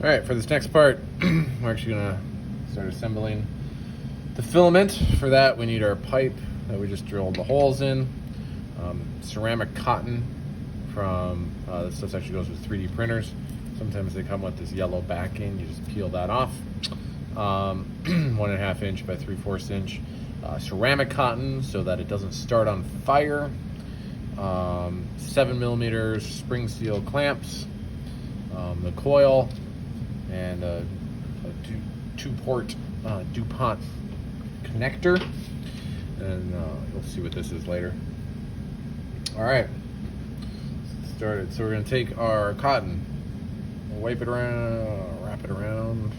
All right, for this next part, we're actually gonna start assembling the filament. For that, we need our pipe that we just drilled the holes in, ceramic cotton from, this stuff actually goes with 3D printers. Sometimes they come with this yellow backing, you just peel that off. 1.5 inch by 3/4 inch ceramic cotton so that it doesn't start on fire. 7 millimeters spring steel clamps, the coil, and a two-port DuPont connector, and you'll see what this is later. All right, started. So we're gonna take our cotton, wipe it around, wrap it around,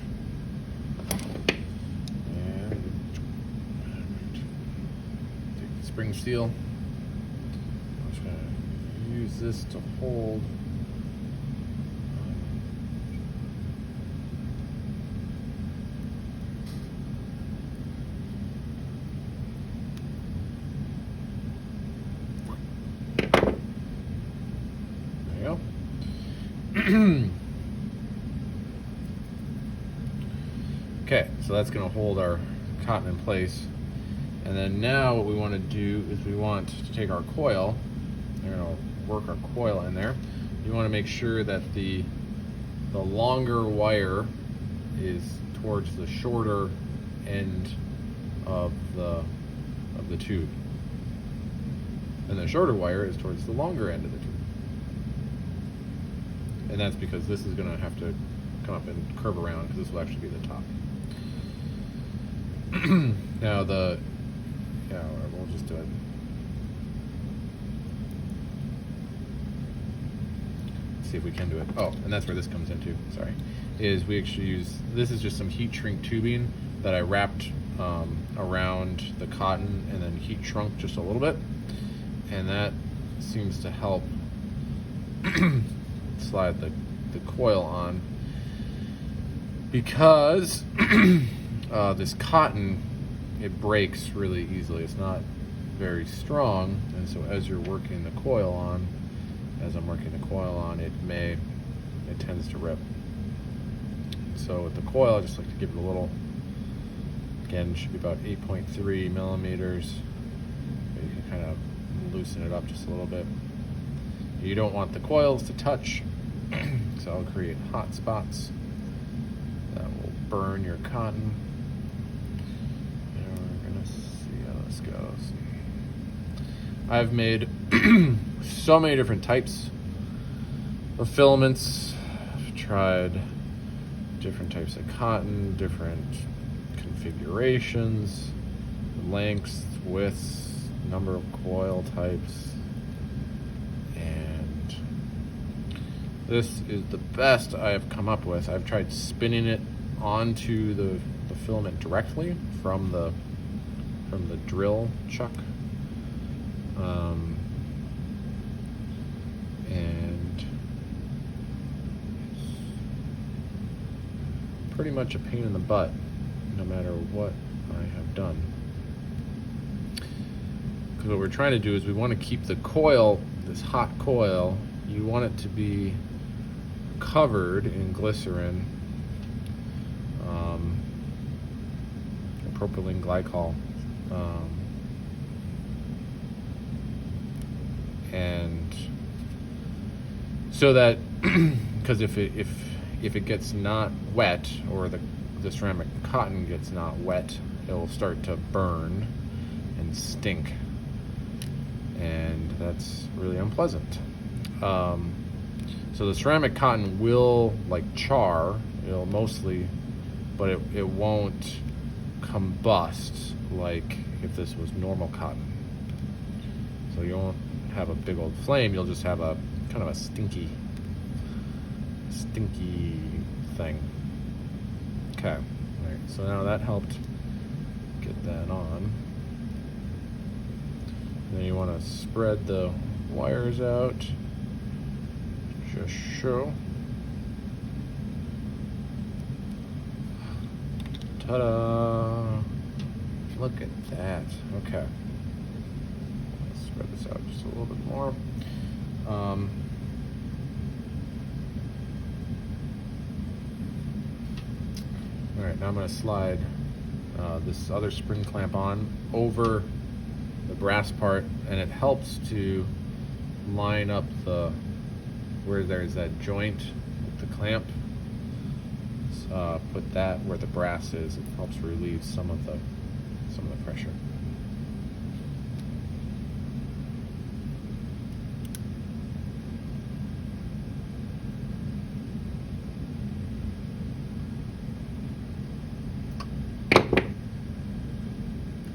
and take the spring steel. I'm just gonna use this to hold. Okay, so that's going to hold our cotton in place. And then now what we want to do is we want to take our coil, we're going to work our coil in there. You want to make sure that the longer wire is towards the shorter end of the tube. And the shorter wire is towards the longer end of the tube. And that's because this is going to have to come up and curve around, because this will actually be the top. Now we'll just do it. Let's see if we can do it. Oh, and that's where this comes into, sorry. Is we actually use, this is just some heat shrink tubing that I wrapped around the cotton and then heat shrunk just a little bit. And that seems to help slide the coil on, because this cotton, it breaks really easily. It's not very strong, and so as you're working the coil on, as I'm working the coil on, it tends to rip. So with the coil, I just like to give it a little, again, it should be about 8.3 millimeters. But you can kind of loosen it up just a little bit. You don't want the coils to touch, so I'll create hot spots that will burn your cotton. And we're gonna see how this goes. I've made so many different types of filaments. I've tried different types of cotton, different configurations, lengths, widths, number of coil types. This is the best I have come up with. I've tried spinning it onto the filament directly from the drill chuck, and it's pretty much a pain in the butt no matter what I have done. Because what we're trying to do is we want to keep the coil, this hot coil, you want it to be covered in glycerin, propylene glycol, and so that because if it gets not wet, or the ceramic cotton gets not wet, it will start to burn and stink, and that's really unpleasant. So the ceramic cotton will char, it'll mostly, but it won't combust like if this was normal cotton. So you won't have a big old flame, you'll just have a kind of a stinky thing. Okay, all right, so now that helped get that on. Then you want to spread the wires out. Just show. Ta-da! Look at that. Okay. Let's spread this out just a little bit more. Alright, now I'm going to slide this other spring clamp on over the brass part, and it helps to line up where there's that joint with the clamp. Put that where the brass is. It helps relieve some of the pressure.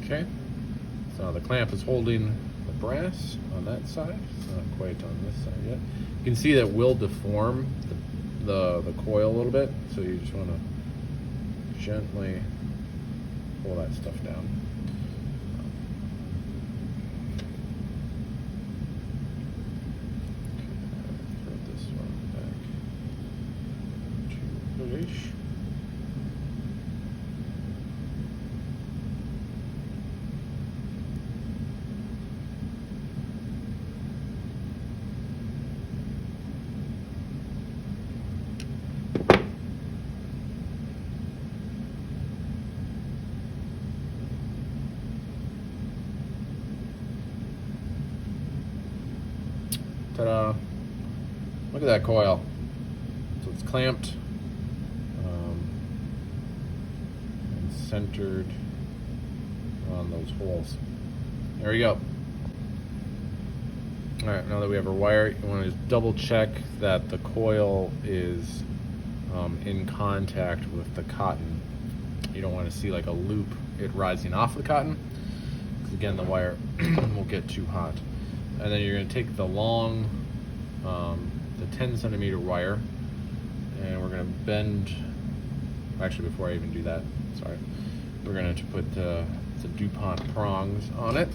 Okay, so the clamp is holding the brass on that side. It's not quite on this side yet. You can see that will deform the coil a little bit, so you just want to gently pull that stuff down. Throw this one back to push. Ta-da! Look at that coil. So it's clamped and centered on those holes. There we go. Alright, now that we have our wire, you want to just double check that the coil is in contact with the cotton. You don't want to see like a loop it rising off the cotton, because again the wire will get too hot. And then you're going to take the long, the 10 centimeter wire, and we're going to bend, actually before I even do that, sorry, we're going to put the DuPont prongs on it.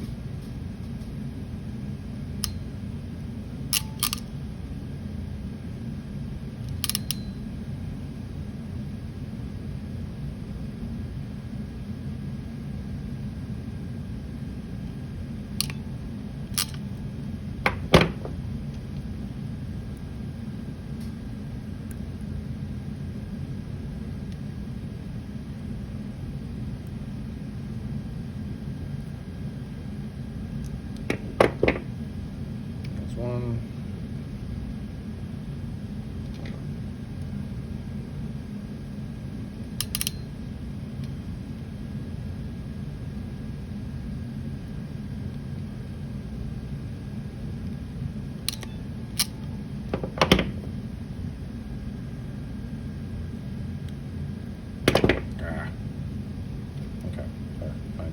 One. Okay, fine.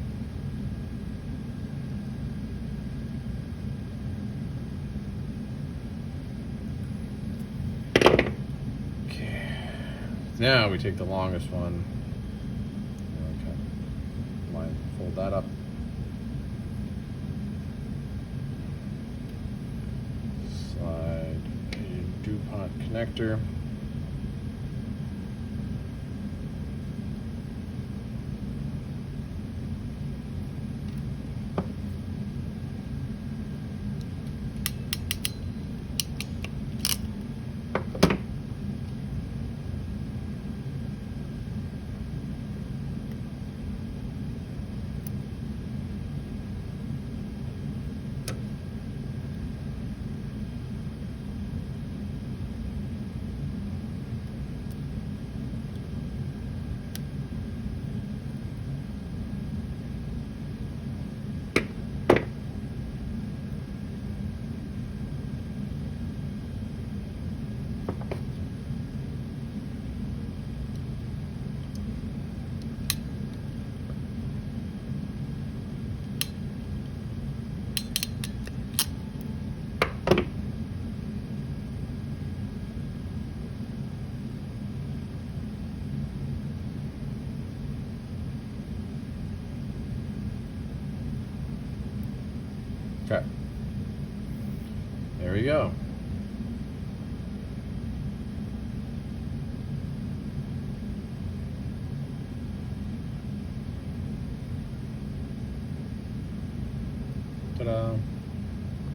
Now we take the longest one, okay, fold that up, slide a DuPont connector, okay, there we go.